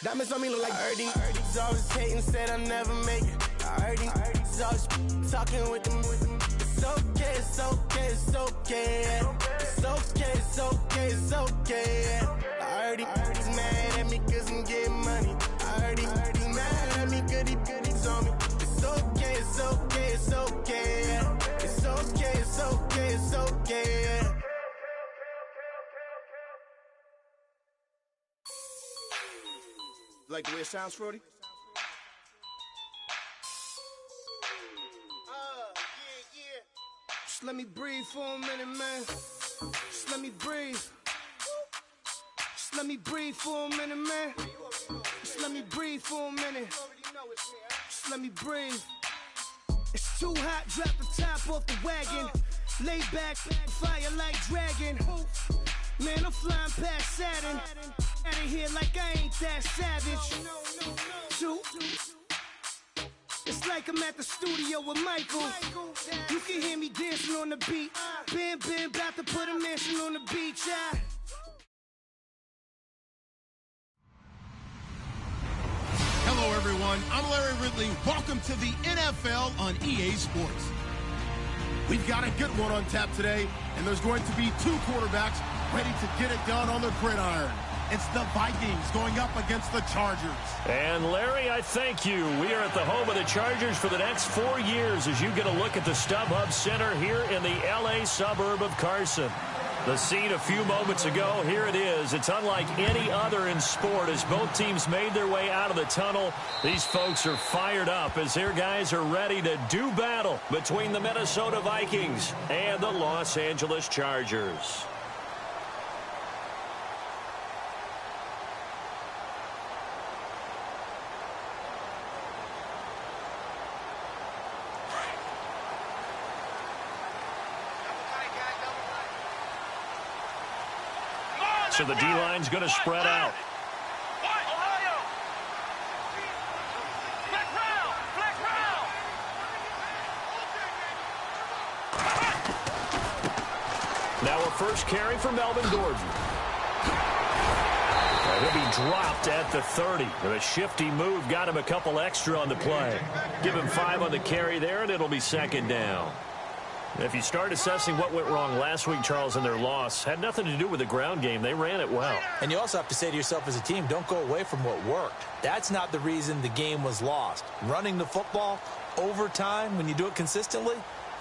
Diamonds on me look like I heard these always hating, said I never make it. I heard these always talking with them. It's okay, it's okay, it's okay. It's okay, it's okay, it's okay. I heard he's mad at me cause I'm getting money. I heard he's mad at me cause he's on me. It's okay, it's okay, it's okay. It's okay, it's okay, it's okay. Like the way it sounds, Frody? Yeah. Just let me breathe for a minute, man. Just let me breathe. Just let me breathe for a minute, man. Just let me breathe for a minute. Just let me breathe. It's too hot, drop the top off the wagon. Lay back, fire like dragon. Man, I'm flying past Saturn. Out of here like I ain't that savage. Two. It's like I'm at the studio with Michael. You can hear me dancing on the beat. Ben, about to put a mansion on the beach. Hello, everyone. I'm Larry Ridley. Welcome to the NFL on EA Sports. We've got a good one on tap today, and there's going to be two quarterbacks ready to get it done on the gridiron. It's the Vikings going up against the Chargers. And Larry, I thank you. We are at the home of the Chargers for the next 4 years as you get a look at the StubHub Center here in the L.A. suburb of Carson. The scene a few moments ago, here it is. It's unlike any other in sport as both teams made their way out of the tunnel. These folks are fired up as their guys are ready to do battle between the Minnesota Vikings and the Los Angeles Chargers. So the D-line's going to spread out. Now a first carry for Melvin Gordon. He'll be dropped at the 30. A shifty move got him a couple extra on the play. Give him 5 on the carry there, and it'll be second down. If you start assessing what went wrong last week, Charles, in their loss, had nothing to do with the ground game. They ran it well. And you also have to say to yourself as a team, don't go away from what worked. That's not the reason the game was lost. Running the football over time, when you do it consistently,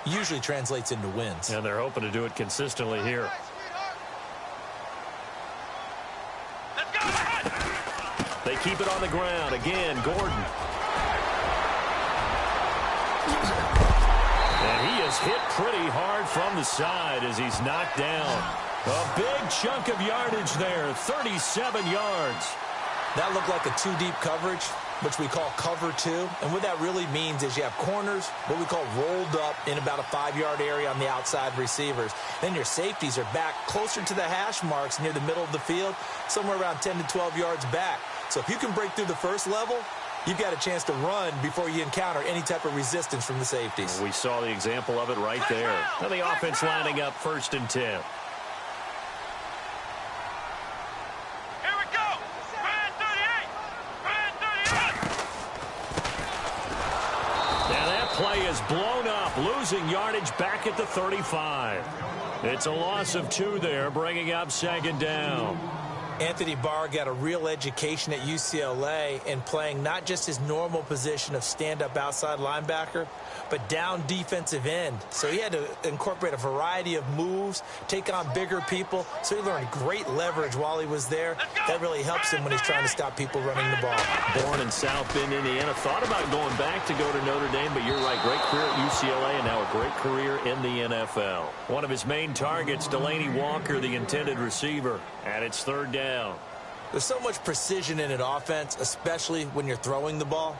usually translates into wins. And they're hoping to do it consistently here. They keep it on the ground. Again, Gordon. And he is hit pretty hard from the side as he's knocked down. A big chunk of yardage there, 37 yards. That looked like a two-deep coverage, which we call cover two. And what that really means is you have corners, what we call rolled up in about a 5-yard area on the outside receivers. Then your safeties are back closer to the hash marks near the middle of the field, somewhere around 10 to 12 yards back. So if you can break through the first level, you've got a chance to run before you encounter any type of resistance from the safeties. We saw the example of it right there. And the offense lining up 1st and 10. Here we go. Brand 38. Brand 38. Now that play is blown up, losing yardage back at the 35. It's a loss of 2 there, bringing up second down. Anthony Barr got a real education at UCLA in playing not just his normal position of stand-up outside linebacker, but down defensive end. So he had to incorporate a variety of moves, take on bigger people. So he learned great leverage while he was there. That really helps him when he's trying to stop people running the ball. Born in South Bend, Indiana. Thought about going back to go to Notre Dame, but you're right. Great career at UCLA and now a great career in the NFL. One of his main targets, Delaney Walker, the intended receiver. And it's 3rd down. There's so much precision in an offense, especially when you're throwing the ball.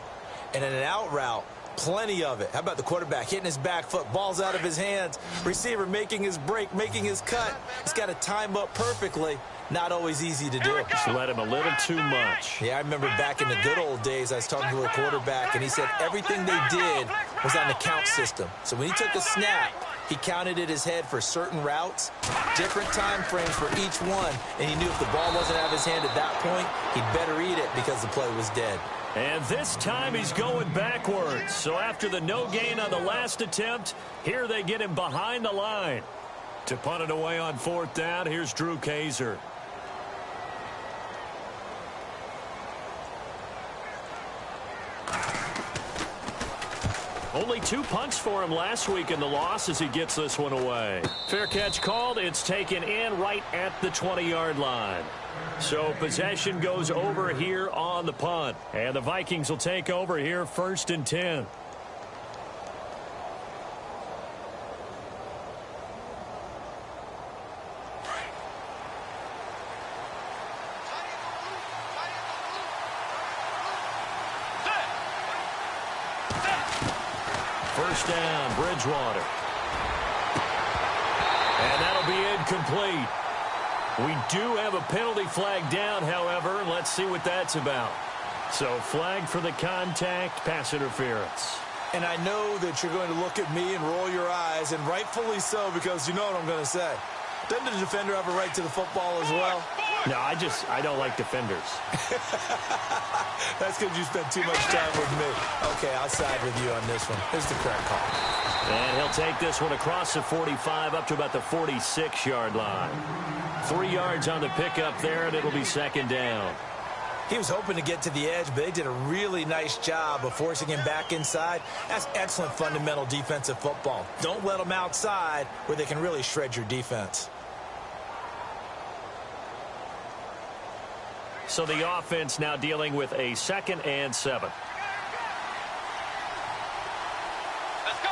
And in an out route, plenty of it. How about the quarterback hitting his back foot, ball's out of his hands, receiver making his break, making his cut. He's got to time up perfectly, Not always easy to do. Just let him a little too much. Yeah, I remember back in the good old days, I was talking to a quarterback, and he said everything they did was on the count system. So when he took a snap, he counted in his head for certain routes, different time frames for each one, and he knew if the ball wasn't out of his hand at that point, he'd better eat it because the play was dead. And this time he's going backwards. So after the no gain on the last attempt, here they get him behind the line. To punt it away on 4th down, here's Drew Kaiser. Only 2 punts for him last week in the loss as he gets this one away. Fair catch called. It's taken in right at the 20-yard line. So possession goes over here on the punt. And the Vikings will take over here 1st and 10. First down, Bridgewater. And that'll be incomplete. We do have a penalty flag down, however. Let's see what that's about. So flag for the contact, pass interference. And I know that you're going to look at me and roll your eyes, and rightfully so, because you know what I'm going to say. Doesn't the defender have a right to the football as well? No, I don't like defenders. That's because you spent too much time with me. Okay, I'll side with you on this one. Here's the correct call. And he'll take this one across the 45 up to about the 46-yard line. 3 yards on the pickup there, and it'll be 2nd down. He was hoping to get to the edge, but they did a really nice job of forcing him back inside. That's excellent fundamental defensive football. Don't let them outside where they can really shred your defense. So the offense now dealing with a 2nd and 7. Let's go.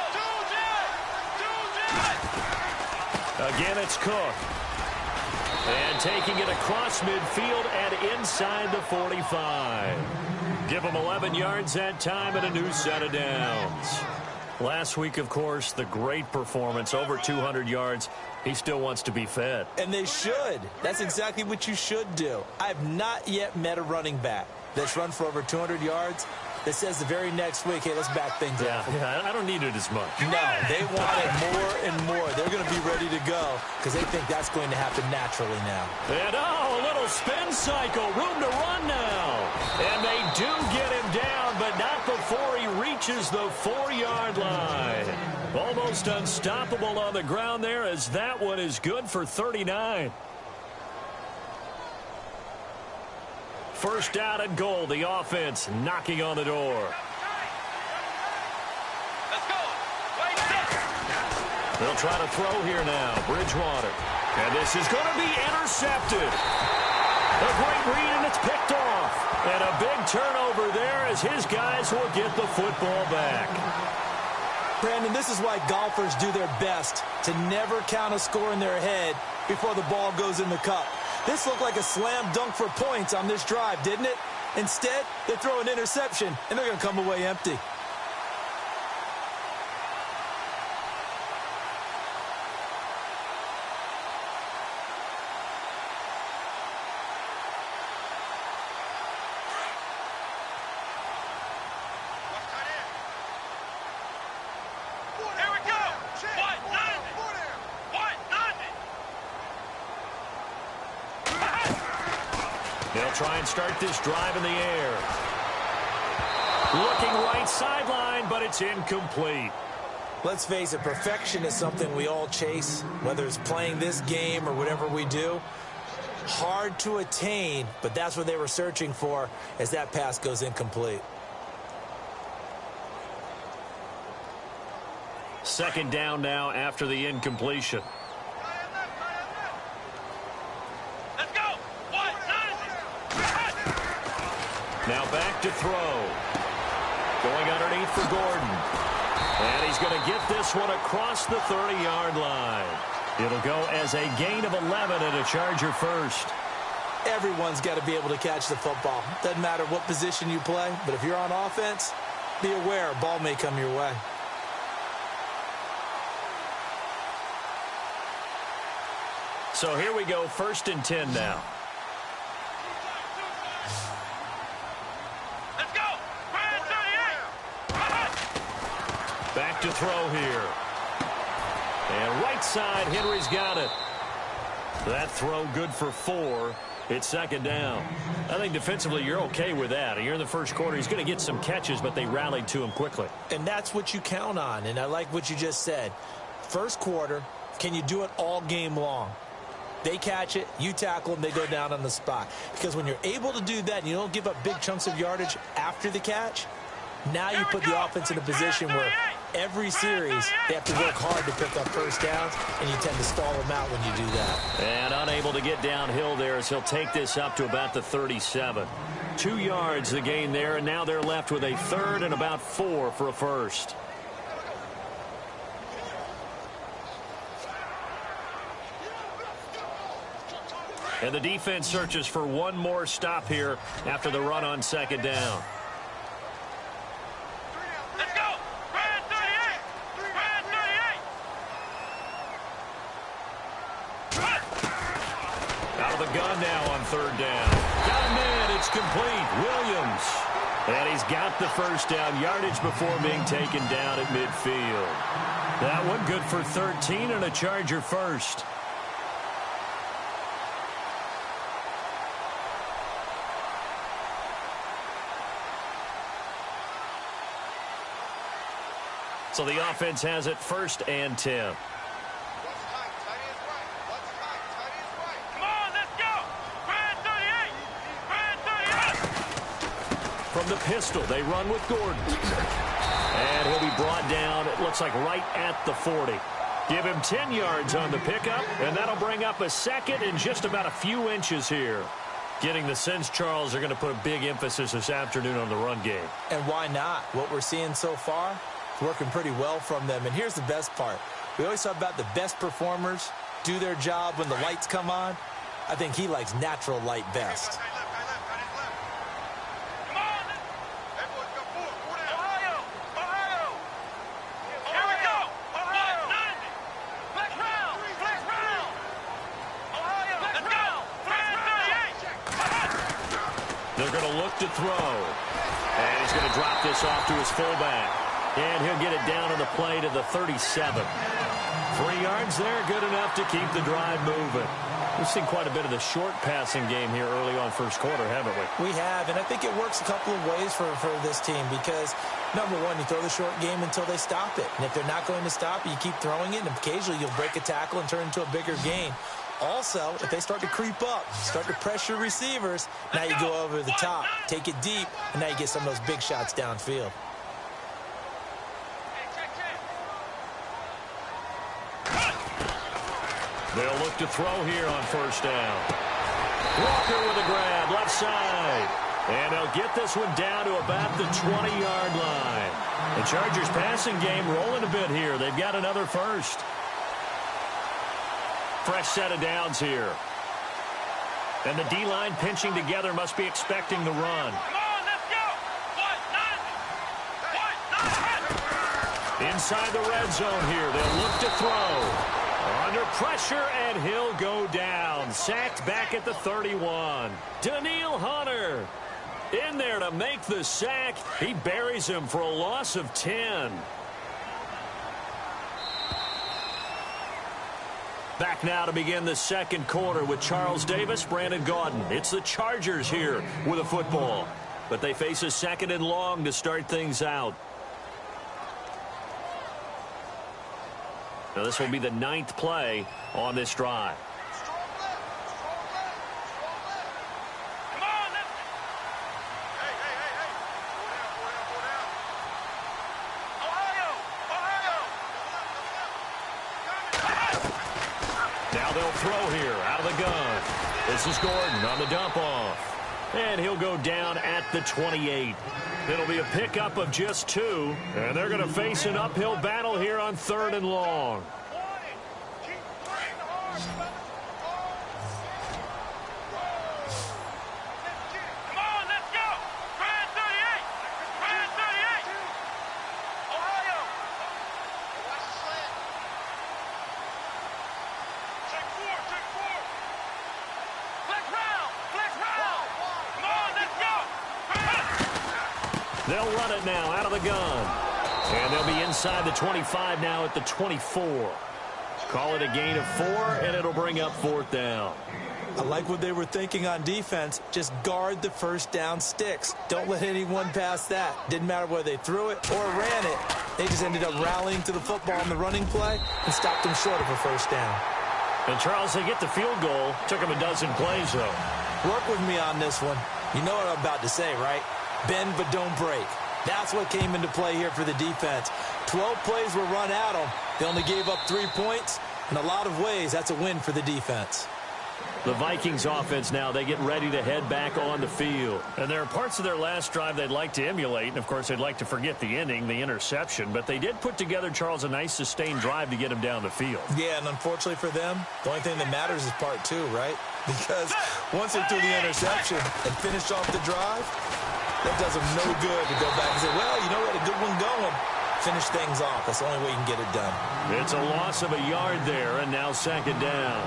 Again, it's Cook. And taking it across midfield and inside the 45. Give him 11 yards that time and a new set of downs. Last week, of course, the great performance, over 200 yards. He still wants to be fed. And they should. That's exactly what you should do. I have not yet met a running back that's run for over 200 yards that says the very next week, hey, let's back things up. Yeah, I don't need it as much. No, they want it more and more. They're going to be ready to go because they think that's going to happen naturally now. And a little spin cycle, room to run now. And they do get him down, but not before he reaches the 4-yard line. Almost unstoppable on the ground there as that one is good for 39. First down and goal, the offense knocking on the door. Let's go. Wait, set. They'll try to throw here now, Bridgewater. And this is going to be intercepted. A great read, and it's picked off. And a big turnover there as his guys will get the football back. Brandon, this is why golfers do their best to never count a score in their head before the ball goes in the cup. This looked like a slam dunk for points on this drive, didn't it? Instead, they throw an interception, and they're going to come away empty. Here we go. What? Nothing. What? Nothing. They'll try and start this drive in the air. Looking right sideline, but it's incomplete. Let's face it, perfection is something we all chase, whether it's playing this game or whatever we do. Hard to attain, but that's what they were searching for as that pass goes incomplete. 2nd down now after the incompletion. Let's go. What? Nothing. Now back to throw. Going underneath for Gordon. And he's going to get this one across the 30-yard line. It'll go as a gain of 11 and a Charger first. Everyone's got to be able to catch the football. Doesn't matter what position you play, but if you're on offense, be aware a ball may come your way. So here we go, 1st and 10 now. look to throw here. And right side, Henry's got it. That throw good for 4. It's second down. I think defensively you're okay with that. You're in the first quarter. He's going to get some catches, but they rallied to him quickly. And that's what you count on, and I like what you just said. First quarter, can you do it all game long? They catch it, you tackle them, they go down on the spot. Because when you're able to do that and you don't give up big chunks of yardage after the catch, now you put the offense in a position where every series they have to work hard to pick up first downs, and you tend to stall them out when you do that. And unable to get downhill there as he'll take this up to about the 37. 2 yards the gain there, and now they're left with a third and about 4 for a first. And the defense searches for one more stop here after the run on second down. Let's go! Brad 38! Brad 38! Out of the gun now on third down. Got a man. It's complete. Williams. And he's got the first down yardage before being taken down at midfield. That one good for 13 and a Charger first. So the offense has it 1st and 10. Come on, let's go! Brad 38! Brad 38! From the pistol, they run with Gordon. And he'll be brought down, it looks like right at the 40. Give him 10 yards on the pickup, and that'll bring up a second in just about a few inches here. Getting the sense, Charles, are going to put a big emphasis this afternoon on the run game. And why not? What we're seeing so far, working pretty well from them. And here's the best part. We always talk about the best performers do their job when the lights come on. I think he likes natural light best. Come on! Hey, boys, go forward. Ohio! Ohio! Here we go! Ohio! 90! Flex round! Flex round! Ohio! Let's go! Brad 38! They're going to look to throw. And he's going to drop this off to his fullback. And he'll get it down on the play to the 37. 3 yards there, good enough to keep the drive moving. We've seen quite a bit of the short passing game here early on first quarter, haven't we? We have, and I think it works a couple of ways for this team because, number one, you throw the short game until they stop it. And if they're not going to stop it, you keep throwing it, and occasionally you'll break a tackle and turn into a bigger gain. Also, if they start to creep up, start to pressure receivers, now you go over the top, take it deep, and now you get some of those big shots downfield. They'll look to throw here on first down. Walker with a grab, left side. And they'll get this one down to about the 20-yard line. The Chargers passing game rolling a bit here. They've got another first. Fresh set of downs here. And the D-line pinching together must be expecting the run. Come on, let's go! What? Inside the red zone here. They'll look to throw. Under pressure, and he'll go down. Sacked back at the 31. Daniil Hunter in there to make the sack. He buries him for a loss of 10. Back now to begin the second quarter with Charles Davis, Brandon Gaudin. It's the Chargers here with a football. But they face a 2nd and long to start things out. Now this will be the 9th play on this drive. Come on, let's... Hey. Go down. Ohio! Now they'll throw here out of the gun. This is Gordon on the dump off. And he'll go down at the 28. It'll be a pickup of just 2. And they're going to face an uphill battle here on 3rd and long. Come on, let's go! Brad 38! Brad 38! Ohio! Watch the slant. Check 4! Flex round! Come on, let's go! They'll run it now out of the gun. And they'll be inside the 25 now at the 24. Call it a gain of 4, and it'll bring up 4th down. I like what they were thinking on defense. Just guard the first down sticks. Don't let anyone pass that. Didn't matter whether they threw it or ran it. They just ended up rallying to the football on the running play and stopped them short of a first down. And, Charles, they get the field goal. Took them a dozen plays, though. Work with me on this one. You know what I'm about to say, right? Bend but don't break. That's what came into play here for the defense. 12 plays were run at them. They only gave up 3 points. In a lot of ways, that's a win for the defense. The Vikings offense now, they get ready to head back on the field. And there are parts of their last drive they'd like to emulate. And, of course, they'd like to forget the ending, the interception. But they did put together, Charles, a nice sustained drive to get them down the field. Yeah, and unfortunately for them, the only thing that matters is part 2, right? Because once they threw the interception and finished off the drive, that does them no good to go back and say, well, you know what, a good one going. Finish things off. That's the only way you can get it done. It's a loss of a yard there, and now 2nd down.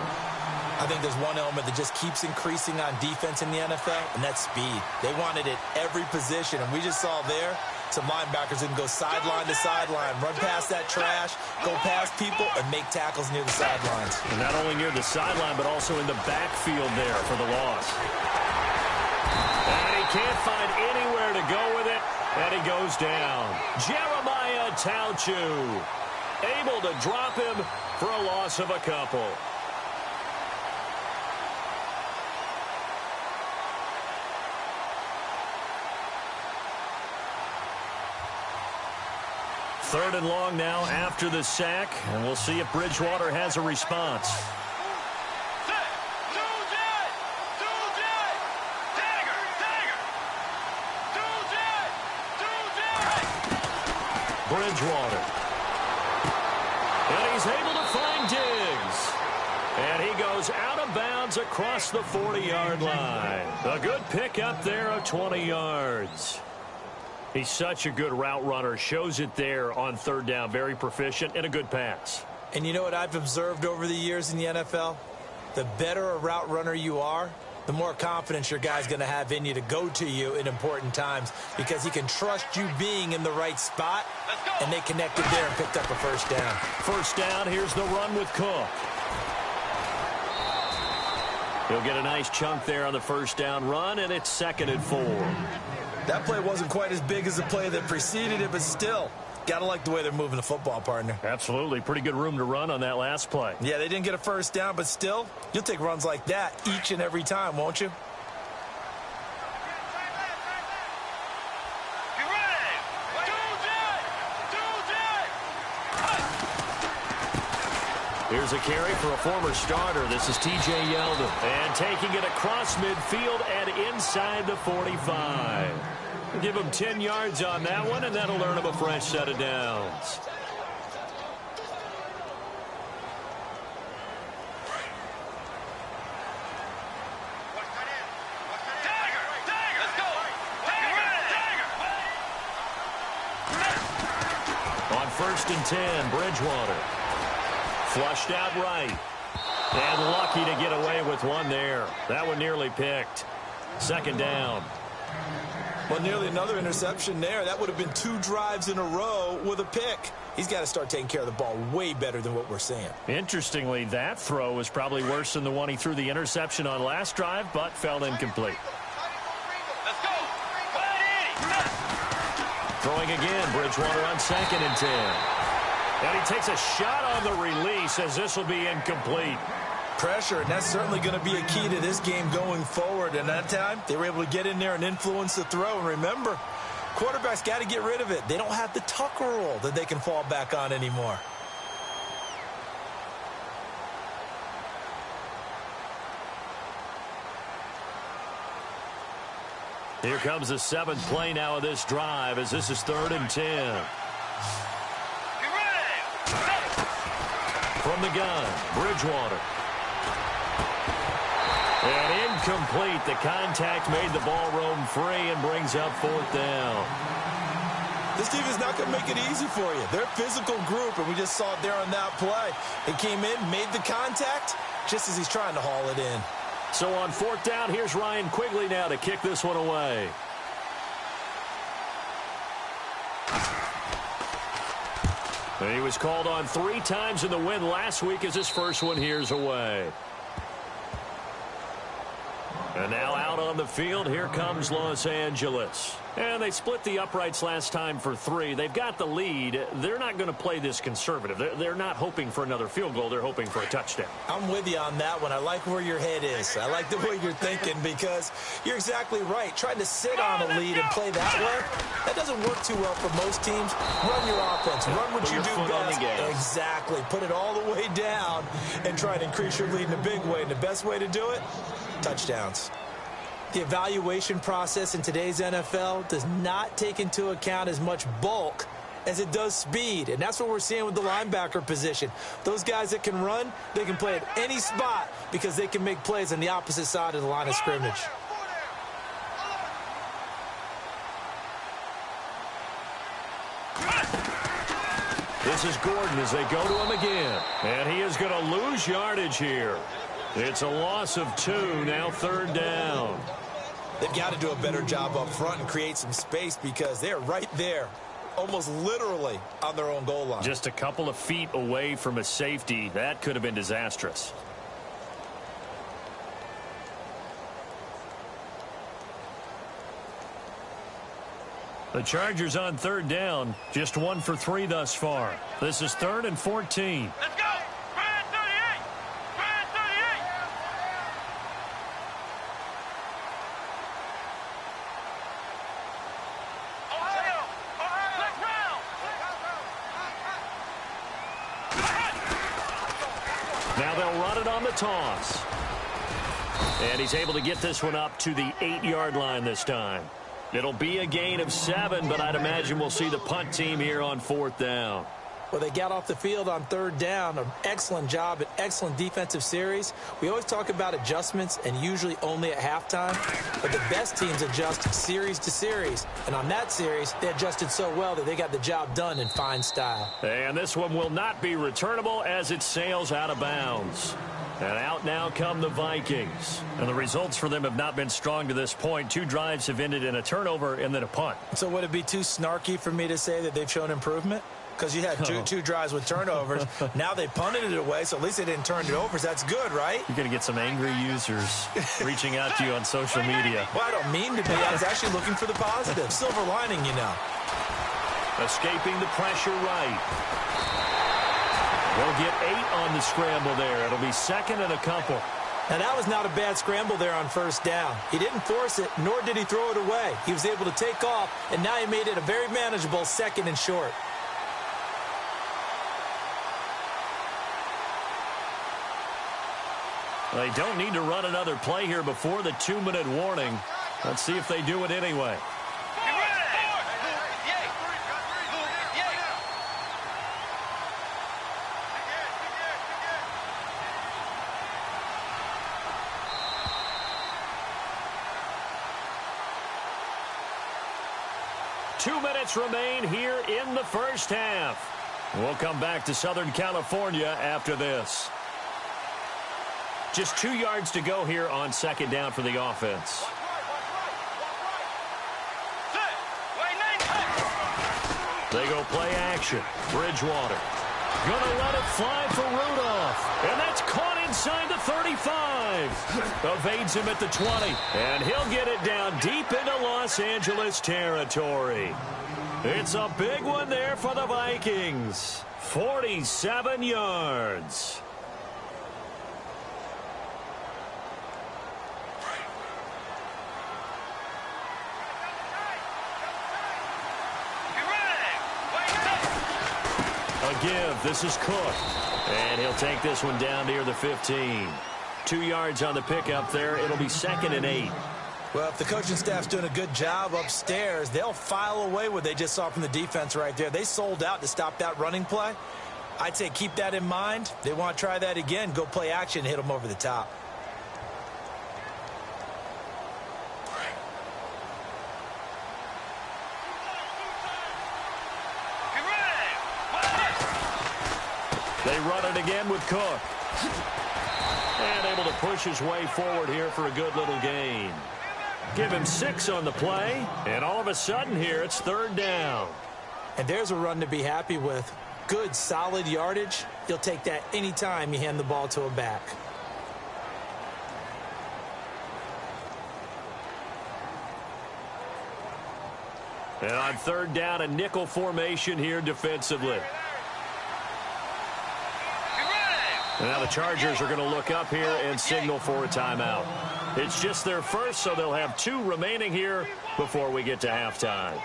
I think there's one element that just keeps increasing on defense in the NFL, and that's speed. They want it at every position, and we just saw there some linebackers that can go sideline to sideline, run past that trash, go past people, and make tackles near the sidelines. And not only near the sideline, but also in the backfield there for the loss. And he can't find anywhere to go with it, and he goes down. Jeremiah Tauchu able to drop him for a loss of a couple. Third and long now after the sack, and we'll see if Bridgewater has a response. Bridgewater. And he's able to find Diggs. And he goes out of bounds across the 40-yard line. A good pickup there of 20 yards. He's such a good route runner. Shows it there on 3rd down. Very proficient and a good pass. And you know what I've observed over the years in the NFL? The better a route runner you are, the more confidence your guy's going to have in you to go to you in important times because he can trust you being in the right spot, and they connected there and picked up a first down. First down, here's the run with Cook. He'll get a nice chunk there on the first down run, and it's 2nd and 4. That play wasn't quite as big as the play that preceded it, but still, got to like the way they're moving the football, partner. Absolutely. Pretty good room to run on that last play. Yeah, they didn't get a first down, but still, you'll take runs like that each and every time, won't you? Here's a carry for a former starter. This is T.J. Yeldon. And taking it across midfield and inside the 45. Give him 10 yards on that one, and that'll earn him a fresh set of downs. On 1st and 10, Bridgewater. Flushed out right. And lucky to get away with one there. That one nearly picked. 2nd down. Well, nearly another interception there. That would have been 2 drives in a row with a pick. He's got to start taking care of the ball way better than what we're seeing. Interestingly, that throw was probably worse than the one he threw the interception on last drive, but fell incomplete. Let's go. Throwing again, Bridgewater on 2nd and 10. And he takes a shot on the release as this will be incomplete. Pressure, and that's certainly going to be a key to this game going forward. And that time, they were able to get in there and influence the throw. And remember, quarterbacks got to get rid of it. They don't have the Tucker rule that they can fall back on anymore. Here comes the 7th play now of this drive as this is 3rd and 10. From the gun, Bridgewater. And incomplete. The contact made the ball roam free and brings up 4th down. This team is not going to make it easy for you. They're a physical group, and we just saw it there on that play. They came in, made the contact, just as he's trying to haul it in. So on 4th down, here's Ryan Quigley now to kick this one away. He was called on 3 times in the win last week as his first one here's away. And now out on the field, here comes Los Angeles. And they split the uprights last time for 3. They've got the lead. They're not going to play this conservative. They're not hoping for another field goal. They're hoping for a touchdown. I'm with you on that one. I like where your head is. I like the way you're thinking because you're exactly right. Trying to sit on a lead and play that way, that doesn't work too well for most teams. Run your offense. Run what you do best. Exactly. Put it all the way down and try to increase your lead in a big way. And the best way to do it, touchdowns. The evaluation process in today's NFL does not take into account as much bulk as it does speed. And that's what we're seeing with the linebacker position. Those guys that can run, they can play at any spot because they can make plays on the opposite side of the line of scrimmage. This is Gordon as they go to him again. And he is going to lose yardage here. It's a loss of 2, now 3rd down. They've got to do a better job up front and create some space because they're right there, almost literally on their own goal line. Just a couple of feet away from a safety. That could have been disastrous. The Chargers on 3rd down, just 1 for 3 thus far. This is 3rd and 14. Let's go! Try 38! Try 38! Ohio! Ohio! Let's round! Now they'll run it on the toss. And he's able to get this one up to the 8-yard line this time. It'll be a gain of 7, but I'd imagine we'll see the punt team here on 4th down. Well, they got off the field on 3rd down. An excellent job, an excellent defensive series. We always talk about adjustments and usually only at halftime, but the best teams adjust series to series. And on that series, they adjusted so well that they got the job done in fine style. And this one will not be returnable as it sails out of bounds. And out now come the Vikings. And the results for them have not been strong to this point. 2 drives have ended in a turnover and then a punt. So would it be too snarky for me to say that they've shown improvement? Because you had two drives with turnovers. Now they punted it away, so at least they didn't turn it over. So that's good, right? You're going to get some angry users reaching out to you on social media. Well, I don't mean to be. I was actually looking for the positive. Silver lining, you know. Escaping the pressure right. They'll get 8 on the scramble there. It'll be 2nd and a couple. Now, that was not a bad scramble there on 1st down. He didn't force it, nor did he throw it away. He was able to take off, and now he made it a very manageable 2nd and short. They don't need to run another play here before the 2-minute warning. Let's see if they do it anyway. Two minutes remain here in the first half. We'll come back to Southern California after this. Just 2 yards to go here on 2nd down for the offense. They go play action. Bridgewater. Gonna let it fly for Rudolph. And that's caught inside the 35. Evades him at the 20. And he'll get it down deep into Los Angeles territory. It's a big one there for the Vikings. 47 yards. Give. This is Cook. And he'll take this one down near the 15. 2 yards on the pickup there. It'll be 2nd and 8. Well, if the coaching staff's doing a good job upstairs, they'll file away what they just saw from the defense right there. They sold out to stop that running play. I'd say keep that in mind. They want to try that again. Go play action, hit them over the top. They run it again with Cook. And able to push his way forward here for a good little gain. Give him 6 on the play. And all of a sudden here, it's 3rd down. And there's a run to be happy with. good, solid yardage, you'll take that anytime you hand the ball to a back. And on third down, a nickel formation here defensively. Now the Chargers are going to look up here and signal for a timeout. It's just their first, so they'll have 2 remaining here before we get to halftime.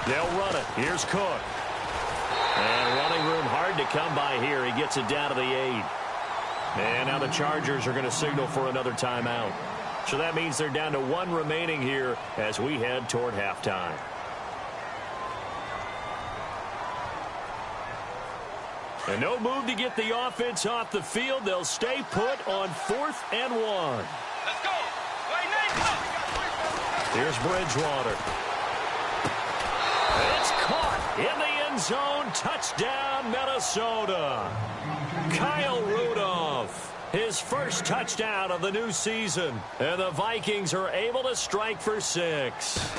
They'll run it. Here's Cook. And running room hard to come by here. He gets it down to the 8. And now the Chargers are going to signal for another timeout. So that means they're down to 1 remaining here as we head toward halftime. And no move to get the offense off the field. They'll stay put on 4th and 1. Let's go. Here's Bridgewater. It's caught in the end zone. Touchdown, Minnesota. Kyle Rudolph, his first touchdown of the new season. And the Vikings are able to strike for 6.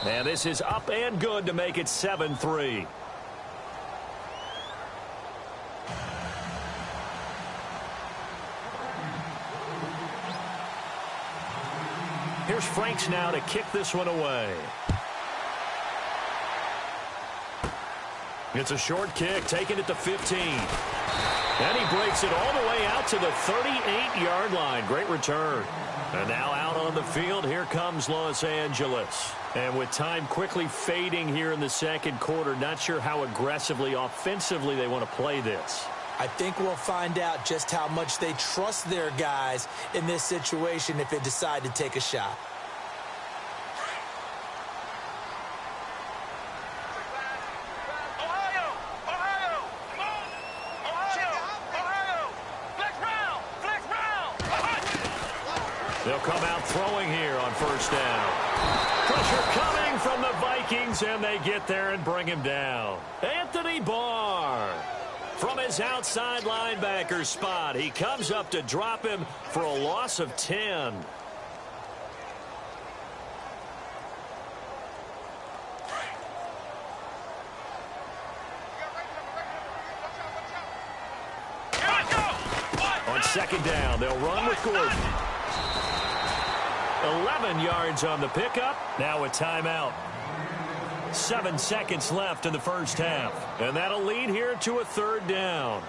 And this is up and good to make it 7-3. Here's Franks now to kick this one away. It's a short kick, taking it to 15. And he breaks it all the way out to the 38-yard line. Great return. And now out on the field, here comes Los Angeles. And with time quickly fading here in the second quarter, not sure how aggressively, offensively they want to play this. I think we'll find out just how much they trust their guys in this situation if they decide to take a shot. They'll come out throwing here on first down. Pressure coming from the Vikings, and they get there and bring him down. Anthony Barr. From his outside linebacker spot, he comes up to drop him for a loss of 10. On second down, they'll run with Gordon. 11 yards on the pickup. Now a timeout. 7 seconds left in the first half. And that'll lead here to a third down.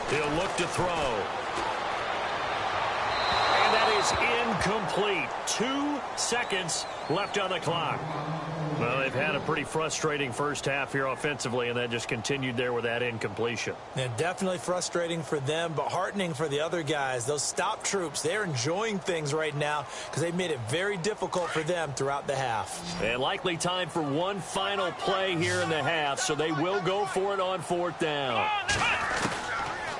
He'll look to throw. And that is incomplete. 2 seconds left on the clock. Well, they've had a pretty frustrating first half here offensively, and that just continued there with that incompletion. Yeah, definitely frustrating for them, but heartening for the other guys. Those stop troops, they're enjoying things right now because they've made it very difficult for them throughout the half. And likely time for one final play here in the half, so they will go for it on fourth down.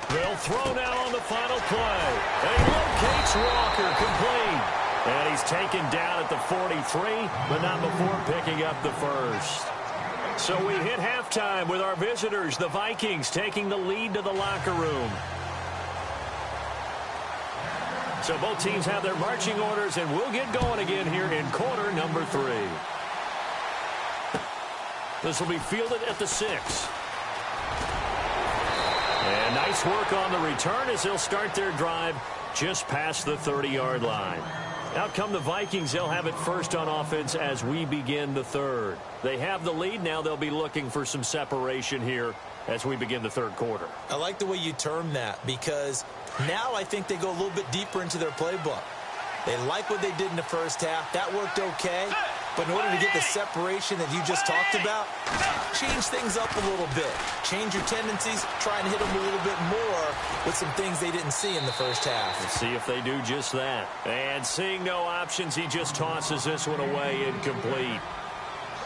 They'll throw now on the final play. He locates Walker, complete. And he's taken down at the 43, but not before picking up the first. So we hit halftime with our visitors, the Vikings, taking the lead to the locker room. So both teams have their marching orders, and we'll get going again here in quarter number 3. This will be fielded at the 6. And nice work on the return as they'll start their drive just past the 30-yard line. Out come the Vikings. They'll have it first on offense as we begin the third. They have the lead. Now they'll be looking for some separation here as we begin the third quarter. I like the way you term that because now I think they go a little bit deeper into their playbook. They like what they did in the first half. That worked okay. But in order to get the separation that you just talked about, change things up a little bit. Change your tendencies, try and hit them a little bit more with some things they didn't see in the first half. Let's see if they do just that. And seeing no options, he just tosses this one away incomplete.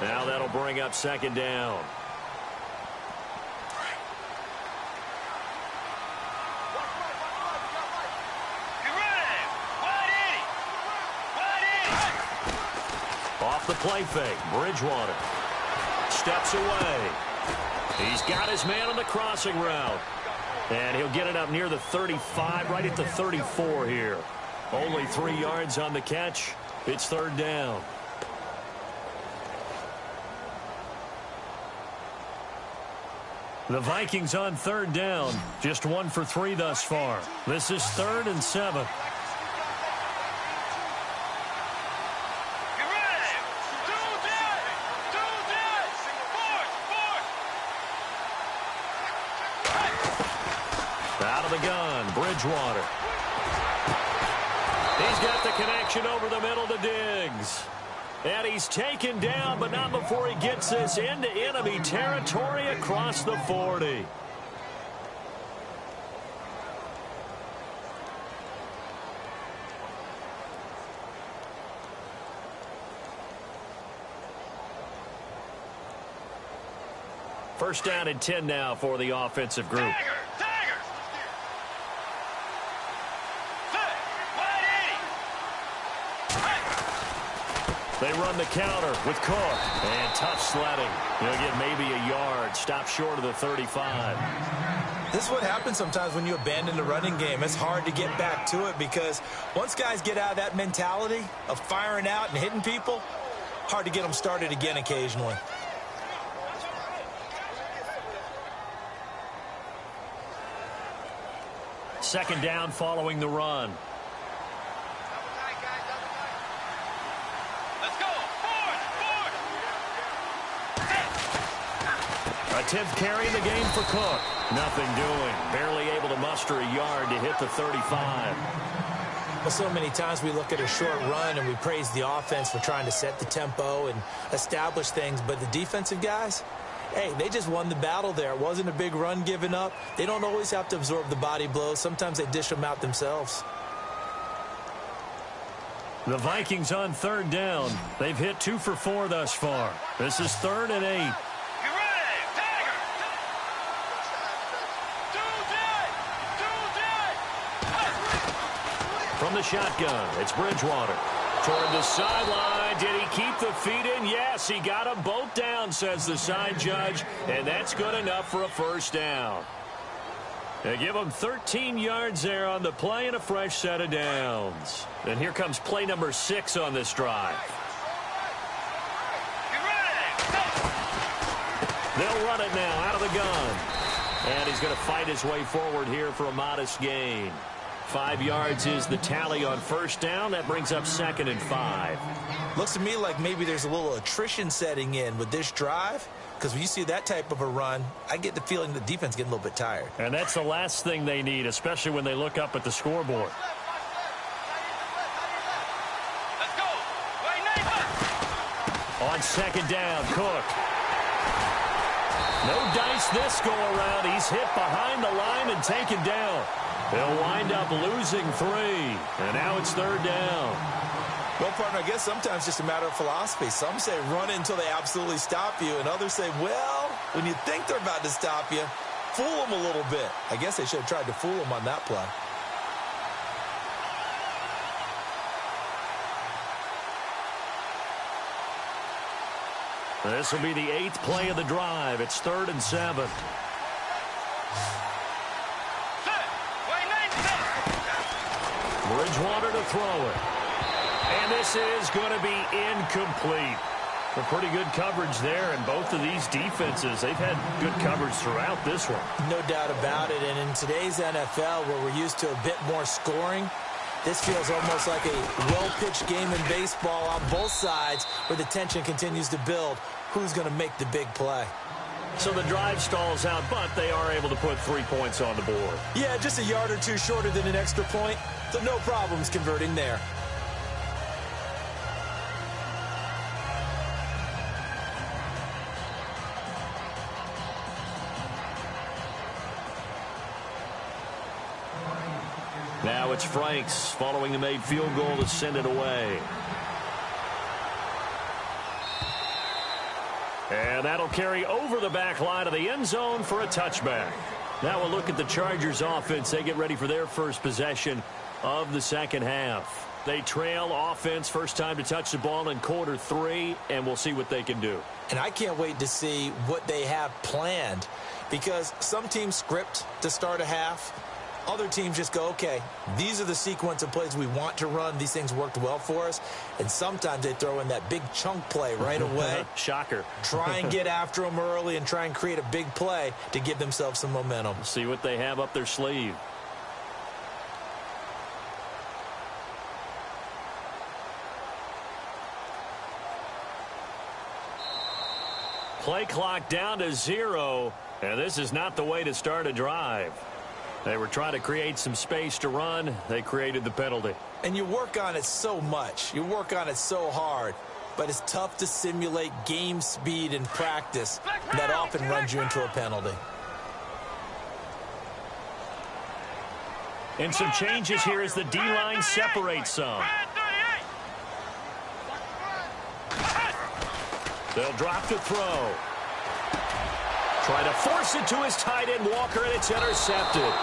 Now that'll bring up second down. Off the play fake, Bridgewater steps away. He's got his man on the crossing route. And he'll get it up near the 35, right at the 34 here. Only 3 yards on the catch. It's third down. The Vikings on third down. Just 1 for 3 thus far. This is 3rd and 7. Out of the gun, Bridgewater. He's got the connection over the middle to Diggs. And he's taken down, but not before he gets this into enemy territory across the 40. First down and 10 now for the offensive group. They run the counter with Cook. And tough sledding. He'll get maybe a yard. Stop short of the 35. This is what happens sometimes when you abandon the running game. It's hard to get back to it because once guys get out of that mentality of firing out and hitting people, hard to get them started again occasionally. Second down following the run. A 10th carry in the game for Cook. Nothing doing. Barely able to muster a yard to hit the 35. Well, so many times we look at a short run and we praise the offense for trying to set the tempo and establish things. But the defensive guys, hey, they just won the battle there. It wasn't a big run given up. They don't always have to absorb the body blows. Sometimes they dish them out themselves. The Vikings on third down. They've hit 2 for 4 thus far. This is 3rd and 8. From the shotgun, it's Bridgewater. Toward the sideline. Did he keep the feet in? Yes, he got them both down, says the side judge. And that's good enough for a first down. They give him 13 yards there on the play and a fresh set of downs. And here comes play number 6 on this drive. They'll run it now out of the gun. And he's going to fight his way forward here for a modest gain. 5 yards is the tally on first down. That brings up 2nd and 5. Looks to me like maybe there's a little attrition setting in with this drive. Because when you see that type of a run, I get the feeling the defense getting a little bit tired. And that's the last thing they need, especially when they look up at the scoreboard. Let's go. On second down, Cook. No dice this go around. He's hit behind the line and taken down. They'll wind up losing 3. And now it's third down. Well, partner, I guess sometimes it's just a matter of philosophy. Some say run until they absolutely stop you, and others say, well, when you think they're about to stop you, fool them a little bit. I guess they should have tried to fool them on that play. This will be the 8th play of the drive. It's 3rd and 7. Bridgewater to throw it. And this is going to be incomplete. A pretty good coverage there, and both of these defenses, they've had good coverage throughout this one. No doubt about it, and in today's NFL, where we're used to a bit more scoring, this feels almost like a well-pitched game in baseball on both sides where the tension continues to build. Who's going to make the big play? So the drive stalls out, but they are able to put 3 points on the board. Yeah, just a yard or two shorter than an extra point, so no problems converting there. Now it's Franks following the made field goal to send it away. And that'll carry over the back line of the end zone for a touchback. Now we'll look at the Chargers offense. They get ready for their first possession of the second half. They trail offense, first time to touch the ball in quarter 3, and we'll see what they can do. And I can't wait to see what they have planned, because some teams script to start a half. Other teams just go, okay, these are the sequence of plays we want to run. These things worked well for us. And sometimes they throw in that big chunk play right away. Shocker. Try and get after them early and try and create a big play to give themselves some momentum. See what they have up their sleeve. Play clock down to 0, and this is not the way to start a drive. They were trying to create some space to run. They created the penalty. And you work on it so much. You work on it so hard. But it's tough to simulate game speed in practice. That often runs you into a penalty. And some changes here as the D-line separates some. They'll drop to throw. Try to force it to his tight end, Walker, and it's intercepted.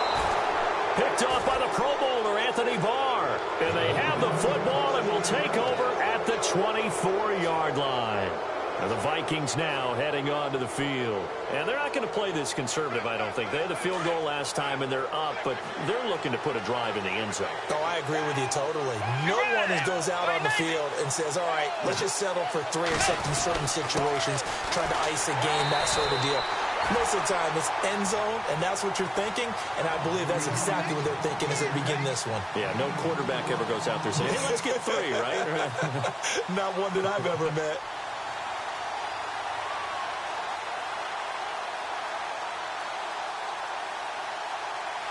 Picked off by the Pro Bowler, Anthony Barr. And they have the football and will take over at the 24-yard line. And the Vikings now heading onto the field. And they're not going to play this conservative, I don't think. They had the field goal last time, and they're up, but they're looking to put a drive in the end zone. Oh, I agree with you totally. No one goes out on the field and says, all right, let's just settle for 3 except in certain situations, trying to ice a game, that sort of deal. Most of the time, it's end zone, and that's what you're thinking, and I believe that's exactly what they're thinking as they begin this one. Yeah, no quarterback ever goes out there saying, hey, let's get 3, right? Not one that I've ever met.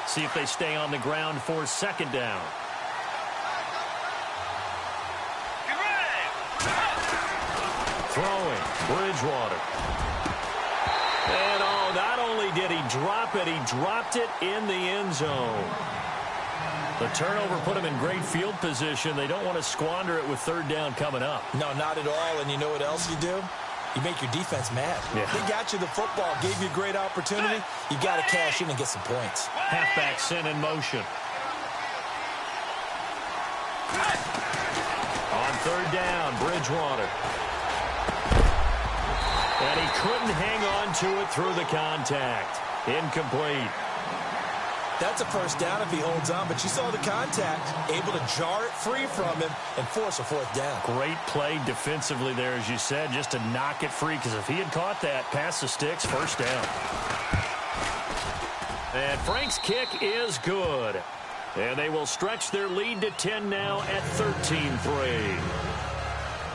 See if they stay on the ground for second down. Throwing, Bridgewater. And not only did he drop it, he dropped it in the end zone. The turnover put him in great field position. They don't want to squander it with third down coming up. No, not at all. And you know what else you do? You make your defense mad. Yeah. They got you the football, gave you a great opportunity. You got to cash in and get some points. Halfback sent in motion. On third down, Bridgewater. And he couldn't hang on to it through the contact. Incomplete. That's a first down if he holds on, but you saw the contact, able to jar it free from him and force a fourth down. Great play defensively there, as you said, just to knock it free, because if he had caught that, past the sticks, first down. And Frank's kick is good. And they will stretch their lead to 10 now at 13-3.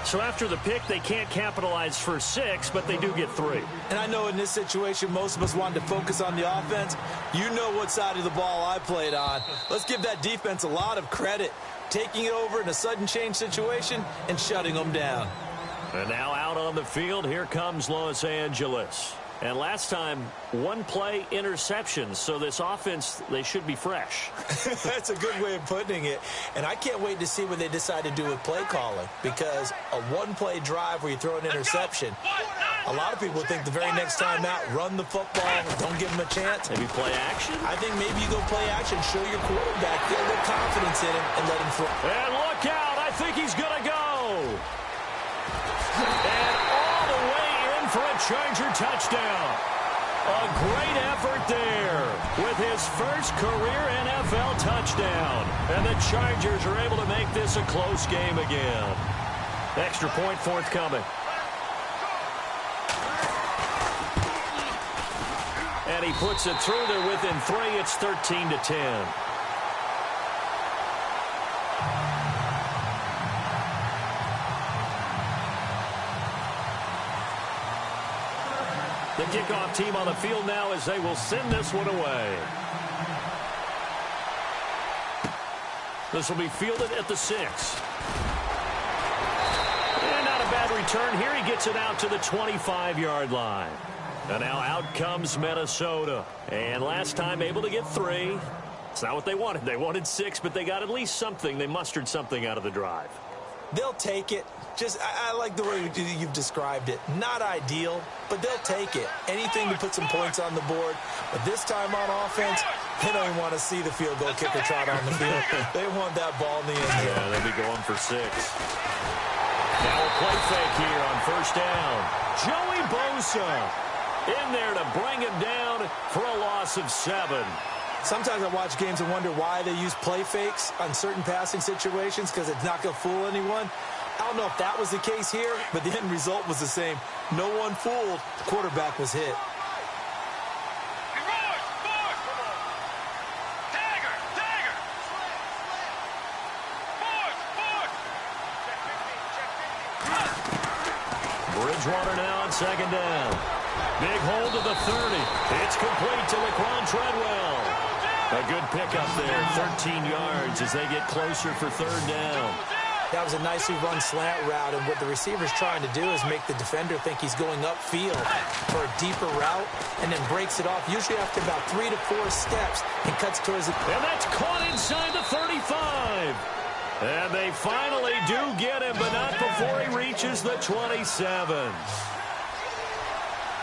So after the pick, they can't capitalize for 6, but they do get 3. And I know in this situation, most of us wanted to focus on the offense. You know what side of the ball I played on. Let's give that defense a lot of credit. Taking it over in a sudden change situation and shutting them down. And now out on the field, here comes Los Angeles. And last time, 1 play interceptions. So this offense, they should be fresh. That's a good way of putting it. And I can't wait to see what they decide to do with play calling. Because a 1-play drive where you throw an interception, a lot of people think the very next time out, run the football, don't give them a chance. Maybe play action? I think maybe you go play action, show your quarterback, get a little confidence in him, and let him throw. And look out, I think he's going to go. And all the way in for a Charger touchdown. A great effort there with his first career NFL touchdown. And the Chargers are able to make this a close game again. Extra point forthcoming. And he puts it through there within 3. It's 13-10. The kickoff team on the field now as they will send this one away. This will be fielded at the 6. And not a bad return here. He gets it out to the 25-yard line. And now out comes Minnesota. And last time able to get 3. That's not what they wanted. They wanted 6, but they got at least something. They mustered something out of the drive. They'll take it. I like the way you've described it. Not ideal, but they'll take it. Anything to put some points on the board. But this time on offense, they don't even want to see the field goal kicker trot on the field. They want that ball in the end zone. Yeah, they'll be going for 6. Now a play fake here on first down. Joey Bosa in there to bring him down for a loss of 7. Sometimes I watch games and wonder why they use play fakes on certain passing situations because it's not going to fool anyone. I don't know if that was the case here, but the end result was the same. No one fooled. The quarterback was hit. Bridgewater now on second down. Big hold to the 30. It's complete to Laquan Treadwell. A good pickup there, 13 yards as they get closer for third down. That was a nicely run slant route, and what the receiver's trying to do is make the defender think he's going upfield for a deeper route and then breaks it off, usually after about 3 to 4 steps, and cuts towards it. And that's caught inside the 35. And they finally do get him, but not before he reaches the 27.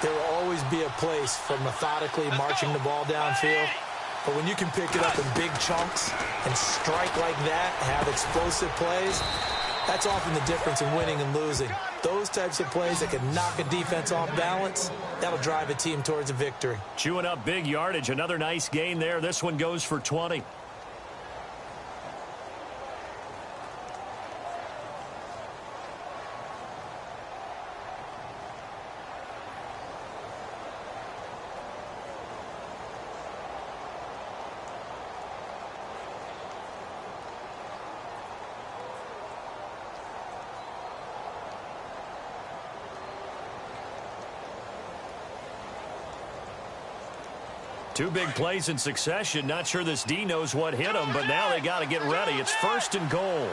There will always be a place for methodically marching the ball downfield. But when you can pick it up in big chunks and strike like that, have explosive plays, that's often the difference in winning and losing. Those types of plays that can knock a defense off balance, that'll drive a team towards a victory. Chewing up big yardage. Another nice gain there. This one goes for 20. Two big plays in succession. Not sure this D knows what hit him, but now they got to get ready. It's first and goal.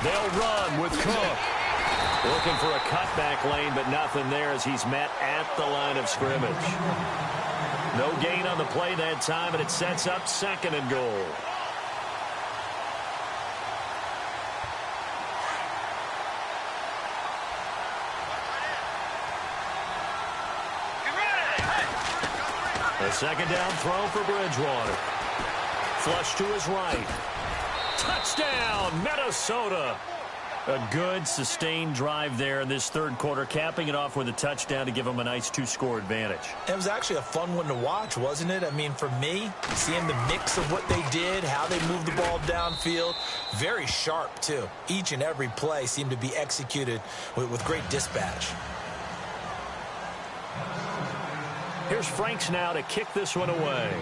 They'll run with Cook. Looking for a cutback lane, but nothing there as he's met at the line of scrimmage. No gain on the play that time, and it sets up second and goal. A second down throw for Bridgewater. Flush to his right. Touchdown, Minnesota. A good, sustained drive there in this third quarter, capping it off with a touchdown to give them a nice 2-score advantage. It was actually a fun one to watch, wasn't it? I mean, for me, seeing the mix of what they did, how they moved the ball downfield, very sharp, too. Each and every play seemed to be executed with great dispatch. Here's Franks now to kick this one away.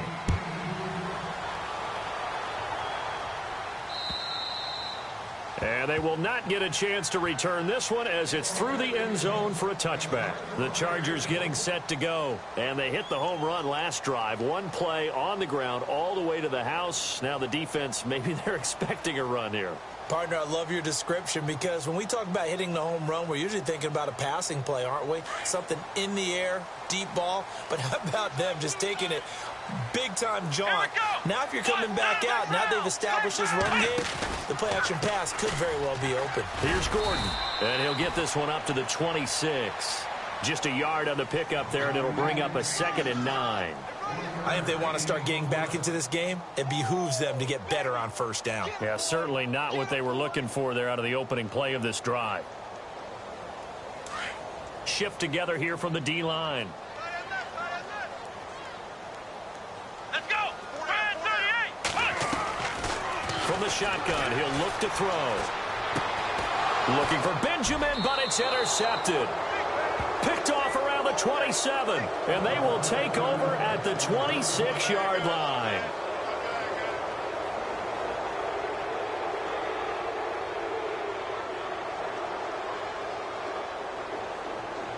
And they will not get a chance to return this one as it's through the end zone for a touchback. The Chargers getting set to go. And they hit the home run last drive. One play on the ground all the way to the house. Now the defense, maybe they're expecting a run here. Partner, I love your description because when we talk about hitting the home run, we're usually thinking about a passing play, aren't we? Something in the air, deep ball. But how about them just taking it big-time jaunt? Now if you're coming back out, now they've established this run game, the play-action pass could very well be open. Here's Gordon, and he'll get this one up to the 26. Just a yard on the pickup there, and it'll bring up a 2nd and 9. I think if they want to start getting back into this game, it behooves them to get better on first down. Yeah, certainly not what they were looking for there out of the opening play of this drive. Shift together here from the D-line. Let's go! Red 38! From the shotgun, he'll look to throw. Looking for Benjamin, but it's intercepted. Picked off around the 27, and they will take over at the 26-yard line.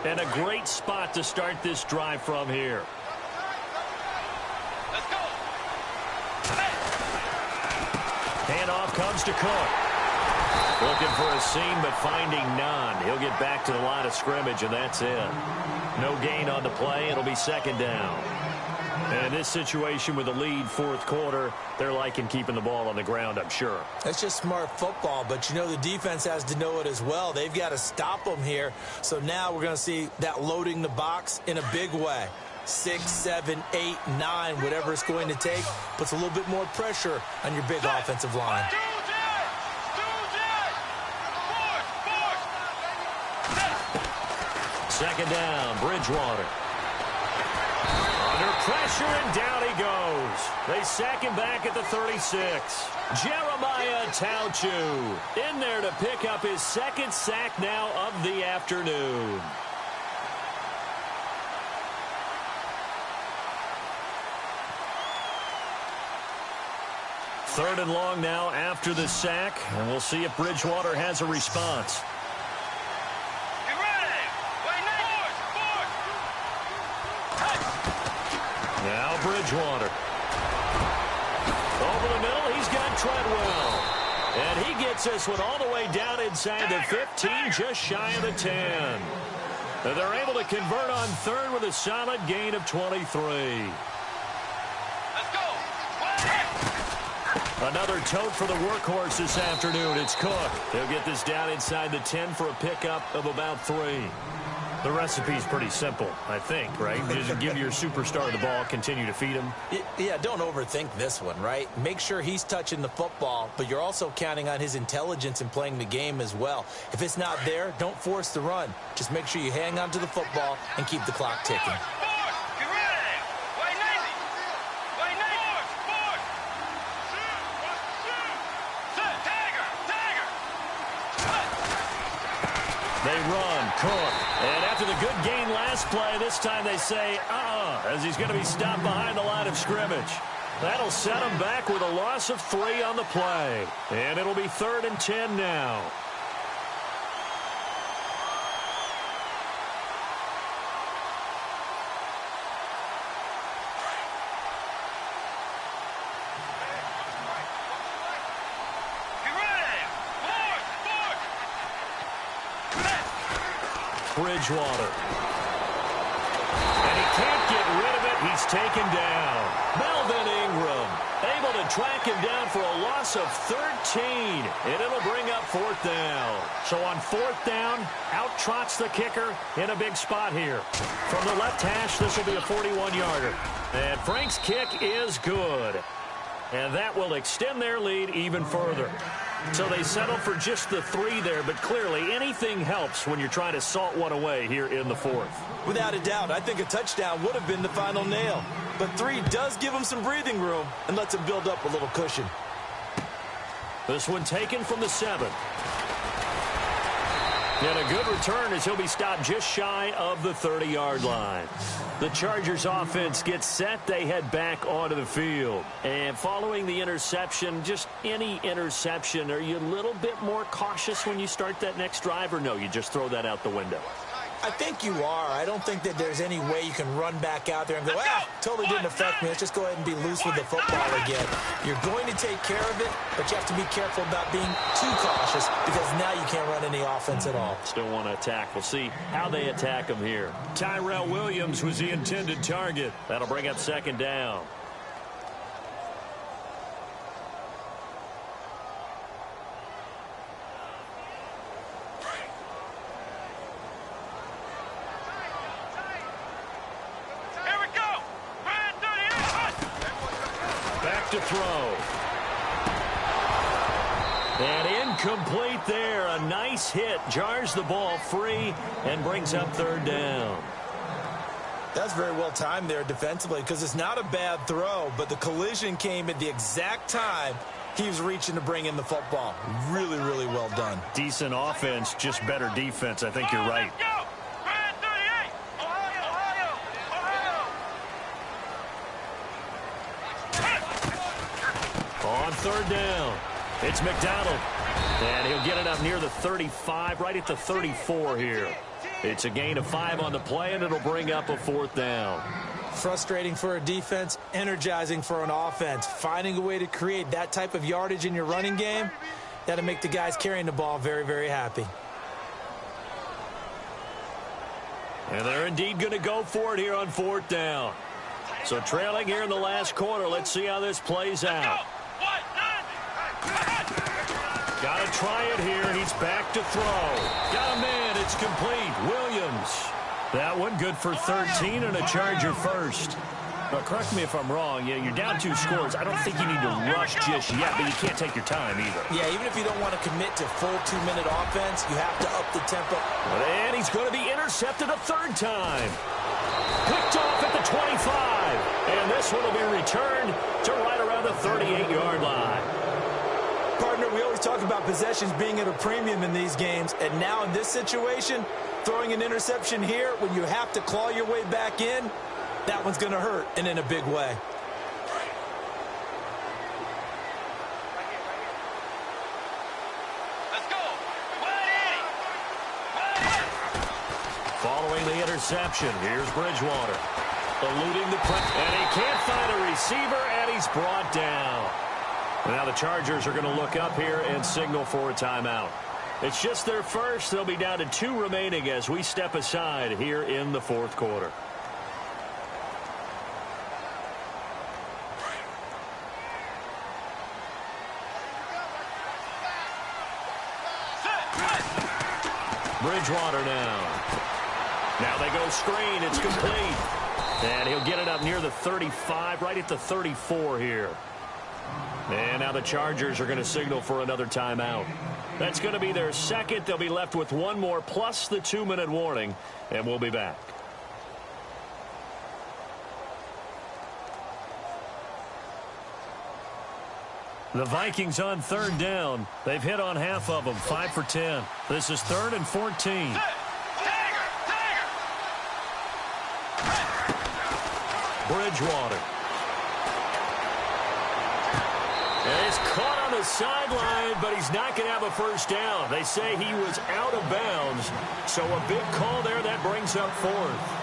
And a great spot to start this drive from here. Let's go! Handoff comes to Cook. Looking for a seam, but finding none. He'll get back to the line of scrimmage, and that's it. No gain on the play. It'll be second down. And this situation with the lead fourth quarter, they're liking keeping the ball on the ground, I'm sure. That's just smart football, but you know the defense has to know it as well. They've got to stop them here. So now we're going to see that loading the box in a big way. 6, 7, 8, 9, whatever it's going to take, puts a little bit more pressure on your big offensive line. Second down, Bridgewater. Under pressure, and down he goes. They sack him back at the 36. Jeremiah Tauchu in there to pick up his second sack now of the afternoon. Third and long now after the sack, and we'll see if Bridgewater has a response. Get ready. Wait, Now Bridgewater. Over the middle, he's got Treadwell. And he gets this one all the way down inside the 15, just shy of the 10. And they're able to convert on third with a solid gain of 23. Let's go. Another tote for the workhorse this afternoon. It's Cook. He'll get this down inside the 10 for a pickup of about 3. The recipe's pretty simple, I think, right? Just give your superstar the ball, continue to feed him. Yeah, don't overthink this one, right? Make sure he's touching the football, but you're also counting on his intelligence in playing the game as well. If it's not there, don't force the run. Just make sure you hang on to the football and keep the clock ticking. Get ready. Wait, Navy. Wait, Navy. Sit. Dagger. They run, Cook. And after the good gain last play, this time they say, as he's going to be stopped behind the line of scrimmage. That'll set him back with a loss of 3 on the play. And it'll be 3rd and 10 now. Get ready. Bridgewater. And he can't get rid of it. He's taken down. Melvin Ingram able to track him down for a loss of 13. And it'll bring up 4th down. So on 4th down, out trots the kicker in a big spot here. From the left hash, this will be a 41-yarder. And Frank's kick is good. And that will extend their lead even further. So they settle for just the 3 there, but clearly anything helps when you're trying to salt one away here in the 4th. Without a doubt, I think a touchdown would have been the final nail. But 3 does give him some breathing room and lets him build up a little cushion. This one taken from the 7. And a good return as he'll be stopped just shy of the 30-yard line. The Chargers offense gets set. They head back onto the field. And following the interception, just any interception, are you a little bit more cautious when you start that next drive, or no, you just throw that out the window? I think you are. I don't think that there's any way you can run back out there and go, totally didn't affect me. Let's just go ahead and be loose with the football again. You're going to take care of it, but you have to be careful about being too cautious because now you can't run any offense at all. Still want to attack. We'll see how they attack him here. Tyrell Williams was the intended target. That'll bring up 2nd down. To throw. And incomplete there. A nice hit. Jars the ball free and brings up 3rd down. That's very well timed there defensively because it's not a bad throw, but the collision came at the exact time he was reaching to bring in the football. Really, really well done. Decent offense, just better defense. I think you're right. On 3rd down, it's McDonald. And he'll get it up near the 35, right at the 34 here. It's a gain of 5 on the play, and it'll bring up a 4th down. Frustrating for a defense, energizing for an offense. Finding a way to create that type of yardage in your running game, that'll make the guys carrying the ball very, very happy. And they're indeed going to go for it here on 4th down. So trailing here in the last quarter. Let's see how this plays out. Got to try it here, and he's back to throw. Got a man. It's complete. Williams. That one good for 13 and a Charger first. But correct me if I'm wrong. Yeah, you're down 2 scores. I don't think you need to rush just yet, but you can't take your time either. Yeah, even if you don't want to commit to full 2-minute offense, you have to up the tempo. And he's going to be intercepted a third time. Picked off at the 25. And this one will be returned to right around the 38-yard line. Partner, we always talk about possessions being at a premium in these games. And now in this situation, throwing an interception here when you have to claw your way back in, that one's going to hurt, and in a big way. Let's go. Following the interception, here's Bridgewater. Eluding the press, and he can't find a receiver, and he's brought down. Now the Chargers are going to look up here and signal for a timeout. It's just their first. They'll be down to 2 remaining as we step aside here in the fourth quarter. Bridgewater now. Now they go screen. It's complete. And he'll get it up near the 35, right at the 34 here. And now the Chargers are going to signal for another timeout. That's going to be their second. They'll be left with 1 more plus the 2-minute warning, and we'll be back. The Vikings on third down. They've hit on half of them, 5 for 10. This is 3rd and 14. Bridgewater. And he's caught on the sideline, but he's not going to have a first down. They say he was out of bounds, so a big call there that brings up 4th.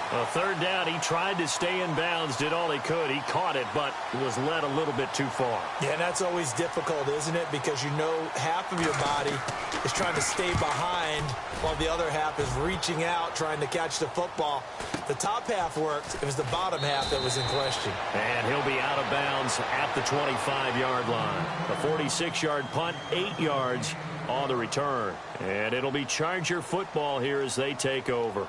A third down, he tried to stay in bounds, did all he could. He caught it, but was led a little bit too far. Yeah, and that's always difficult, isn't it? Because you know half of your body is trying to stay behind while the other half is reaching out, trying to catch the football. The top half worked. It was the bottom half that was in question. And he'll be out of bounds at the 25-yard line. A 46-yard punt, 8 yards on the return. And it'll be Charger football here as they take over.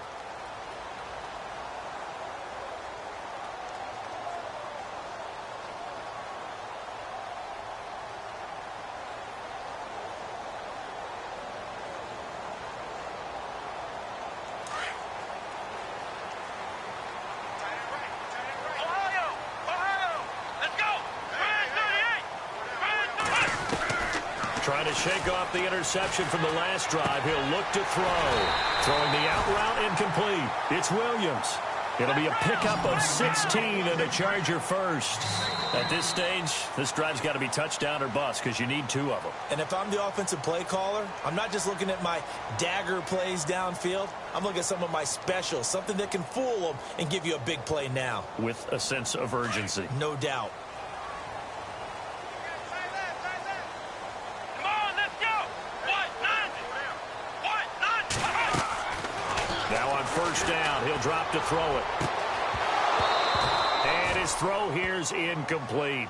Trying to shake off the interception from the last drive. He'll look to throw. Throwing the out route incomplete. It's Williams. It'll be a pickup of 16 and a Charger first. At this stage, this drive's got to be touchdown or bust because you need 2 of them. And if I'm the offensive play caller, I'm not just looking at my dagger plays downfield. I'm looking at some of my specials, something that can fool them and give you a big play now. With a sense of urgency. No doubt. First down, he'll drop to throw it. And his throw here's incomplete.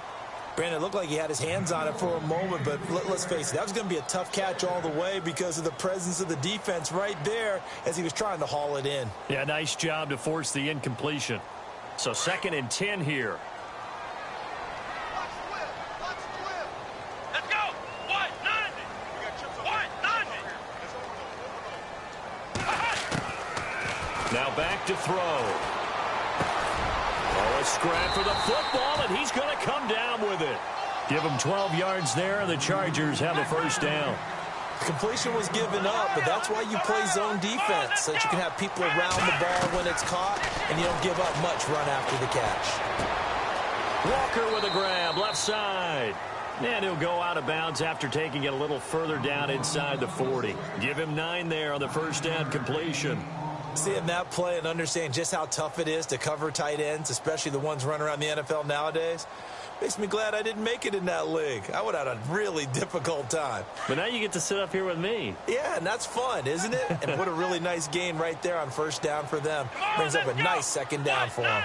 Brandon, it looked like he had his hands on it for a moment, but let's face it, that was going to be a tough catch all the way because of the presence of the defense right there as he was trying to haul it in. Yeah, nice job to force the incompletion. So 2nd and 10 here. Now back to throw. Oh, a scrap for the football, and he's going to come down with it. Give him 12 yards there, and the Chargers have a first down. Completion was given up, but that's why you play zone defense, so that you can have people around the ball when it's caught, and you don't give up much run after the catch. Walker with a grab, left side. And he'll go out of bounds after taking it a little further down inside the 40. Give him 9 there on the first down completion. Seeing that play and understanding just how tough it is to cover tight ends, especially the ones running around the NFL nowadays, makes me glad I didn't make it in that league. I would have had a really difficult time. But now you get to sit up here with me. Yeah, and that's fun, isn't it? And what a really nice gain right there on first down for them. Brings up a nice second down for them.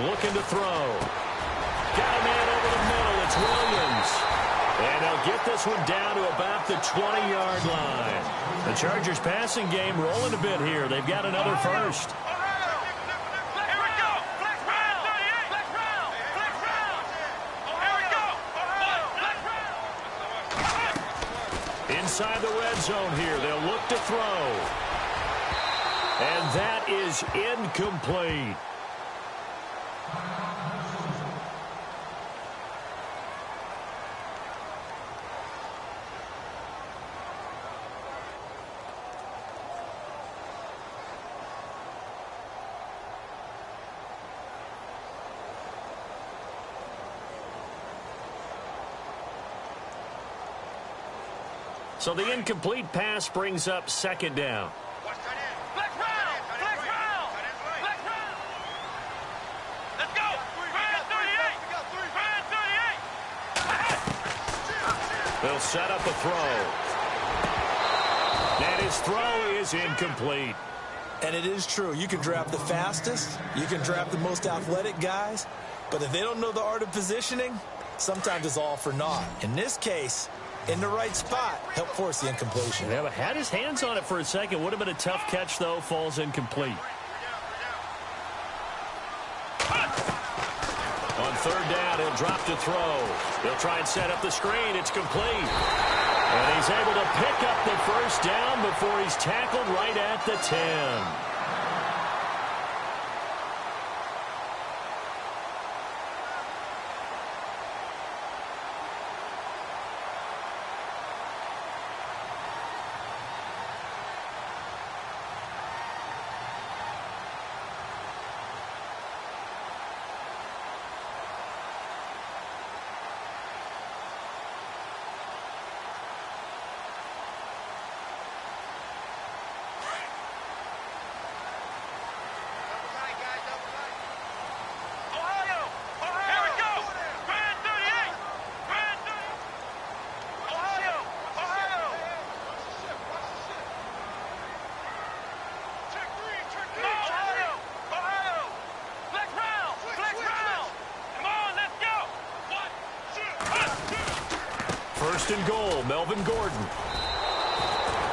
looking to throw. Got a man over the middle. It's Williams. And they'll get this one down to about the 20-yard line. The Chargers passing game rolling a bit here. They've got another first. Inside the red zone here. They'll look to throw. And that is incomplete. So the incomplete pass brings up second down. Let's go. They'll set up a throw. And his throw is incomplete. And it is true. You can draft the fastest. You can draft the most athletic guys. But if they don't know the art of positioning, sometimes it's all for naught. In this case, in the right spot, help force the incompletion. Yeah, but had his hands on it for a second. Would have been a tough catch, though. Falls incomplete. On third down, he'll drop to throw. He'll try and set up the screen. It's complete. And he's able to pick up the first down before he's tackled right at the 10. First and goal, Melvin Gordon.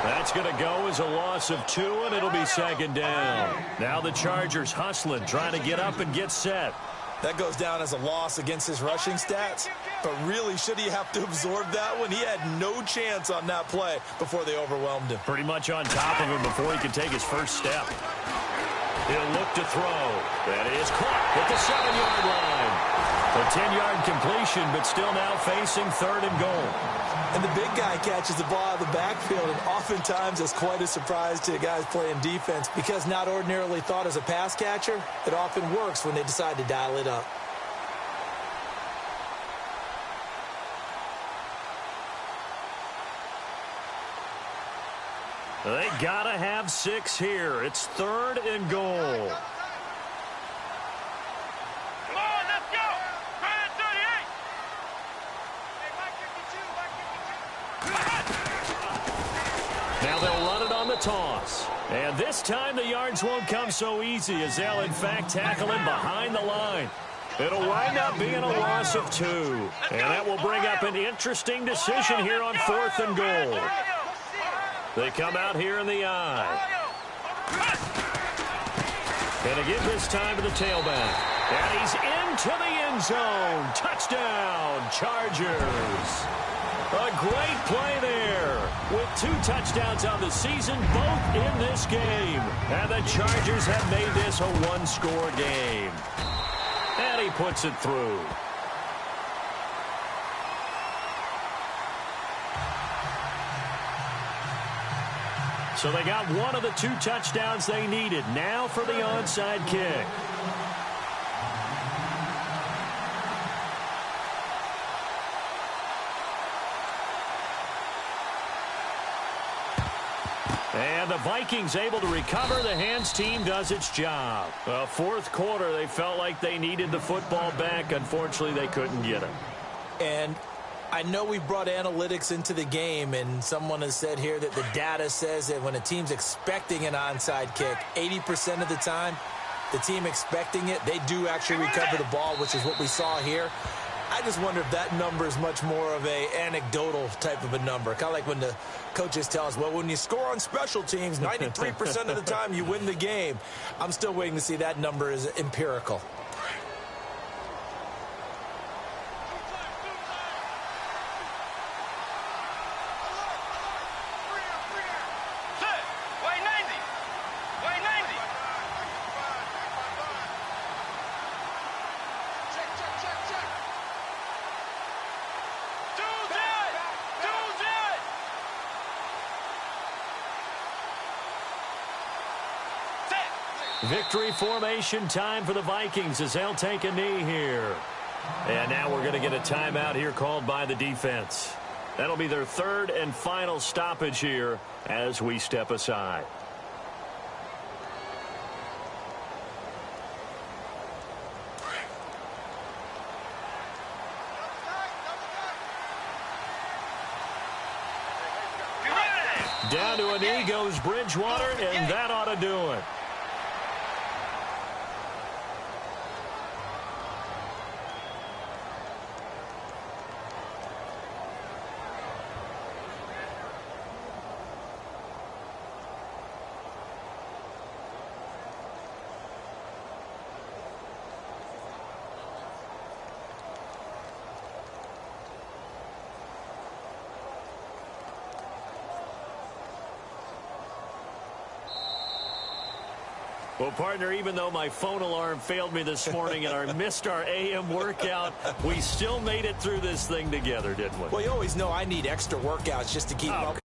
That's going to go as a loss of 2, and it'll be second down. Now the Chargers hustling, trying to get up and get set. That goes down as a loss against his rushing stats. But really, should he have to absorb that one? He had no chance on that play before they overwhelmed him. Pretty much on top of him before he could take his first step. He'll look to throw. That is caught at the 7-yard line. A 10-yard completion, but still now facing third and goal. And the big guy catches the ball out of the backfield, and oftentimes it's quite a surprise to guys playing defense because not ordinarily thought as a pass catcher, it often works when they decide to dial it up. They got to have 6 here. It's third and goal. Now they'll run it on the toss. And this time the yards won't come so easy as they'll, in fact, tackle him behind the line. It'll wind up being a loss of 2. And that will bring up an interesting decision here on fourth and goal. They come out here in the eye. And again this time to the tailback. And he's into the end zone. Touchdown, Chargers. A great play there with 2 touchdowns on the season, both in this game. And the Chargers have made this a 1-score game. And he puts it through. So they got one of the 2 touchdowns they needed. Now for the onside kick. And the Vikings able to recover. The hands team does its job. Fourth quarter, they felt like they needed the football back. Unfortunately, they couldn't get it. And I know we've brought analytics into the game, and someone has said here that the data says that when a team's expecting an onside kick, 80% of the time, the team expecting it, they do actually recover the ball, which is what we saw here. I just wonder if that number is much more of a anecdotal type of a number. Kind of like when the coaches tell us, well, when you score on special teams, 93% of the time you win the game. I'm still waiting to see that number is empirical. Victory formation time for the Vikings as they'll take a knee here. And now we're going to get a timeout here called by the defense. That'll be their third and final stoppage here as we step aside. Down to a knee goes Bridgewater, and that ought to do it. Well, partner, even though my phone alarm failed me this morning and I missed our AM workout, we still made it through this thing together, didn't we? Well, you always know I need extra workouts just to keep up.